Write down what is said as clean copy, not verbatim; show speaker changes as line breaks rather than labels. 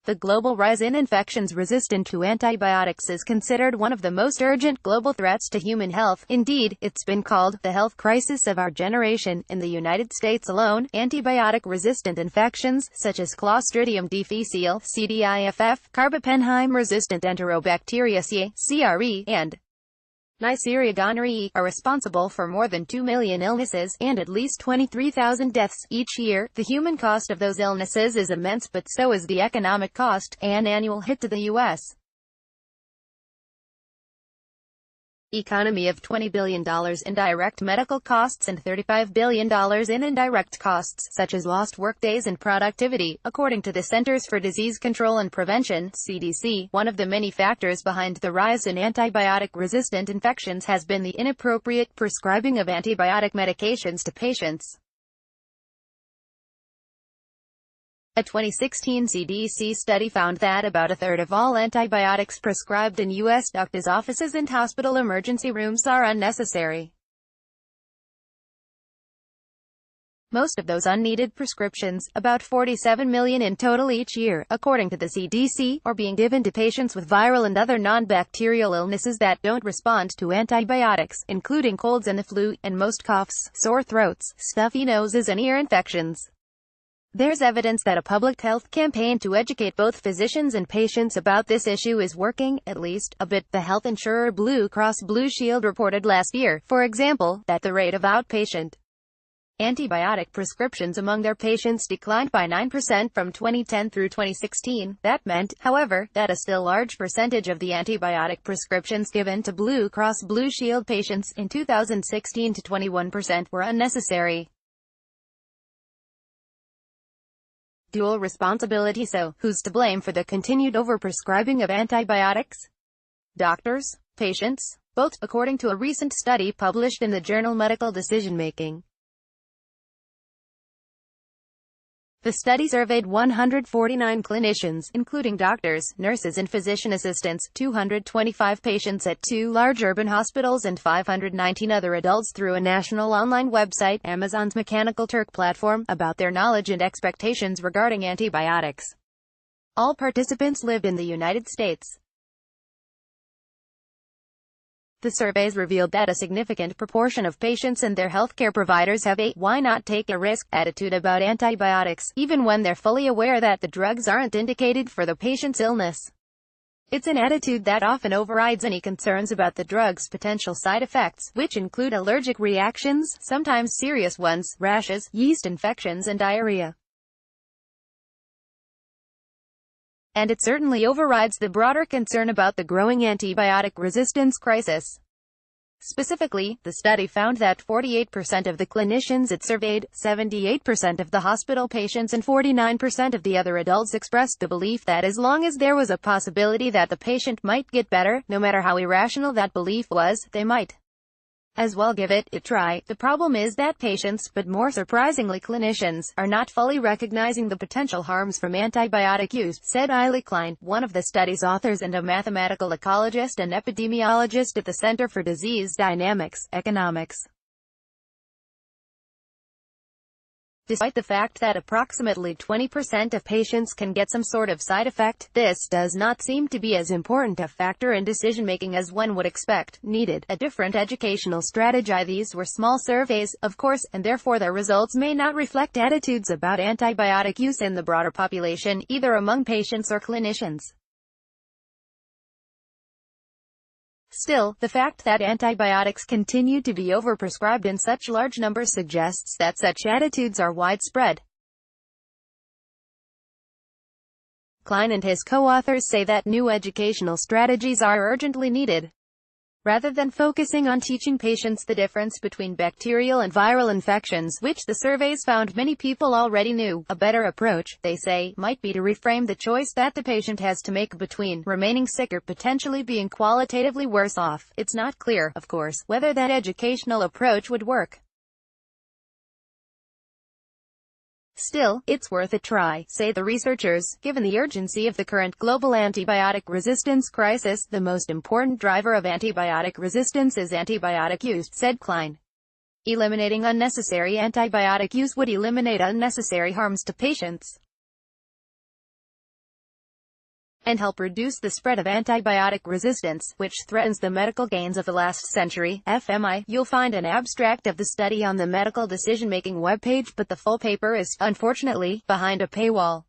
The global rise in infections resistant to antibiotics is considered one of the most urgent global threats to human health. Indeed, it's been called the health crisis of our generation. In the United States alone, antibiotic-resistant infections, such as Clostridium difficile, CDIFF, carbapenem-resistant Enterobacteriaceae, CRE, and Neisseria gonorrhoeae, are responsible for more than 2 million illnesses, and at least 23,000 deaths, each year. The human cost of those illnesses is immense, but so is the economic cost, an annual hit to the U.S. economy of $20 billion in direct medical costs and $35 billion in indirect costs, such as lost workdays and productivity, according to the Centers for Disease Control and Prevention, CDC. One of the many factors behind the rise in antibiotic-resistant infections has been the inappropriate prescribing of antibiotic medications to patients. A 2016 CDC study found that about a third of all antibiotics prescribed in U.S. doctors' offices and hospital emergency rooms are unnecessary. Most of those unneeded prescriptions, about 47 million in total each year, according to the CDC, are being given to patients with viral and other non-bacterial illnesses that don't respond to antibiotics, including colds and the flu, and most coughs, sore throats, stuffy noses and ear infections. There's evidence that a public health campaign to educate both physicians and patients about this issue is working, at least a bit. The health insurer Blue Cross Blue Shield reported last year, for example, that the rate of outpatient antibiotic prescriptions among their patients declined by 9% from 2010 through 2016. That meant, however, that a still large percentage of the antibiotic prescriptions given to Blue Cross Blue Shield patients in 2016 to 21% were unnecessary. Dual responsibility. So, who's to blame for the continued overprescribing of antibiotics? Doctors? Patients? Both, according to a recent study published in the journal Medical Decision Making. The study surveyed 149 clinicians, including doctors, nurses and physician assistants, 225 patients at 2 large urban hospitals and 519 other adults through a national online website, Amazon's Mechanical Turk platform, about their knowledge and expectations regarding antibiotics. All participants lived in the United States. The surveys revealed that a significant proportion of patients and their healthcare providers have a "why not take a risk" attitude about antibiotics, even when they're fully aware that the drugs aren't indicated for the patient's illness. It's an attitude that often overrides any concerns about the drug's potential side effects, which include allergic reactions, sometimes serious ones, rashes, yeast infections and diarrhea. And it certainly overrides the broader concern about the growing antibiotic resistance crisis. Specifically, the study found that 48% of the clinicians it surveyed, 78% of the hospital patients and 49% of the other adults expressed the belief that as long as there was a possibility that the patient might get better, no matter how irrational that belief was, they might as well give it a try. The problem is that patients, but more surprisingly clinicians, are not fully recognizing the potential harms from antibiotic use, said Eiley Klein, one of the study's authors and a mathematical ecologist and epidemiologist at the Center for Disease Dynamics, Economics. Despite the fact that approximately 20% of patients can get some sort of side effect, this does not seem to be as important a factor in decision-making as one would expect. Needed a different educational strategy. These were small surveys, of course, and therefore their results may not reflect attitudes about antibiotic use in the broader population, either among patients or clinicians. Still, the fact that antibiotics continue to be overprescribed in such large numbers suggests that such attitudes are widespread. Klein and his co-authors say that new educational strategies are urgently needed. Rather than focusing on teaching patients the difference between bacterial and viral infections, which the surveys found many people already knew, a better approach, they say, might be to reframe the choice that the patient has to make between remaining sick or potentially being qualitatively worse off. It's not clear, of course, whether that educational approach would work. Still, it's worth a try, say the researchers. Given the urgency of the current global antibiotic resistance crisis, the most important driver of antibiotic resistance is antibiotic use, said Klein. Eliminating unnecessary antibiotic use would eliminate unnecessary harms to patients. and help reduce the spread of antibiotic resistance, which threatens the medical gains of the last century. FMI. You'll find an abstract of the study on the medical decision-making webpage, but the full paper is, unfortunately, behind a paywall.